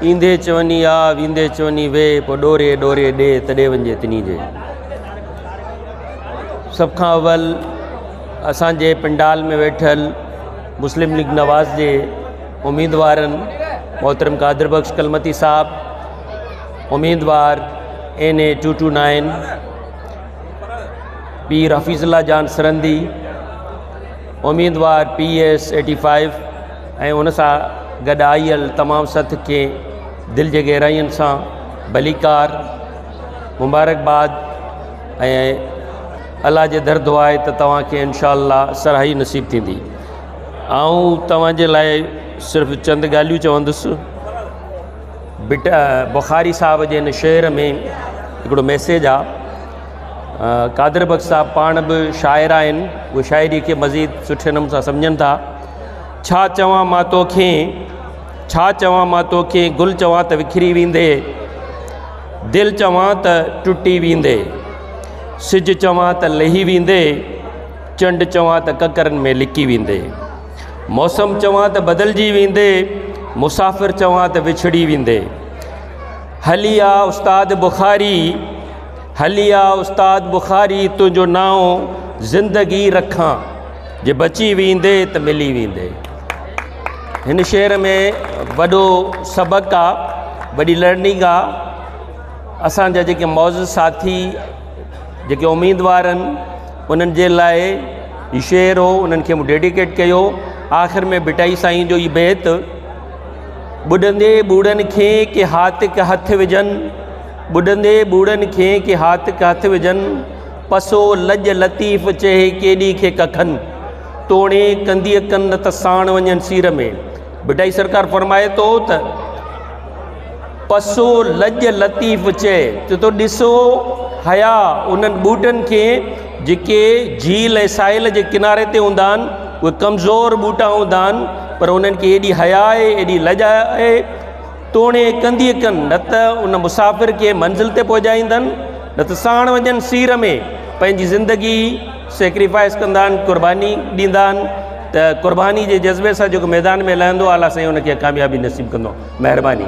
ईंदे चवनी आ वींदे चवनी वे पोइ ॾोरे ॾोरे ॾे तॾे वञे तिनी जे। सभ खां अवल असांजे पंडाल में वेठल मुस्लिम लीग नवाज़ जे उम्मीदवारनि मोहतरम कादिर बख्श कलमती साहब, उम्मीदवार NA 229, पीर हफ़ीज़ुल्लाह जान सरंदी, उम्मीदवार PS 85 ऐं उन सां गॾु आयल तमामु सथ खे दिलि जे गहराइयुनि सां भलीकार मुबारकबाद ऐं अल्लाह जे दर दुआ आहे त तव्हांखे इंशाअल्लाह सराही नसीब थींदी। ऐं तव्हांजे लाइ सिर्फ़ु चंद ॻाल्हियूं चवंदुसि। बुखारी साहब जे हिन शेर में हिकिड़ो मैसेज आहे। कादिर बख्श साहब पाण बि शाइर आहिनि, उहे शाइरी खे मज़ीद सुठे नमूने सां सम्झनि था। छा चवां मां तोखे गुल चवां त विखरी वेंदे, दिलि चवां त टुटी वेंदे, सिज चवां त लही वेंदे, चंड चवां त ककरनि में लिकी वेंदे, मौसम चवां त बदिलजी वेंदे, मुसाफ़िर चवां त विछड़ी वेंदे। हली आ उस्ताद बुखारी तुंहिंजो नाओ ज़िंदगी रखां, जे बची वेंदे त मिली वेंदे। हिन शेर में वॾो सबक़ु आहे, वॾी लर्निंग आहे। असांजा जेके मौजूद साथी जेके उम्मीदवार आहिनि उन्हनि जे लाइ हीउ शेर हो, उन्हनि खे मूं डेडिकेट कयो। आख़िर में बिटाई साईं जो हीउ बैत, ॿुॾंदे ॿूढ़नि खे के हाथ के हथ विझनि, ॿुॾंदे ॿूढ़नि खे के हाथ के हथ विझनि, पसो लज लतीफ़ चए केॾी खे कखनि, तोणे कंदीअ कनि न त साण वञनि सीर में। बिटाई सरकार फरमाए थो त पसो लज लतीफ़ चए त तो ॾिसो हया उन्हनि ॿूटनि खे जेके झील ऐं साहिल जे किनारे ते हूंदा आहिनि, उहे कमज़ोर ॿूटा हूंदा आहिनि, पर उन्हनि खे एॾी हया आहे, एॾी लज आहे, तोणे कंदीअ कनि न त उन मुसाफ़िर खे मंज़िल ते पहुचाईंदनि, न त साण वञनि सीर में। पंहिंजी ज़िंदगी सेक्रीफाइस कंदा आहिनि, क़ुर्बानी ॾींदा आहिनि, त क़ुर्बानी जे जज़्बे सां जेको मैदान में लहंदो आहे, अलाह साईं उनखे कामयाबी नसीब कंदो। महिरबानी।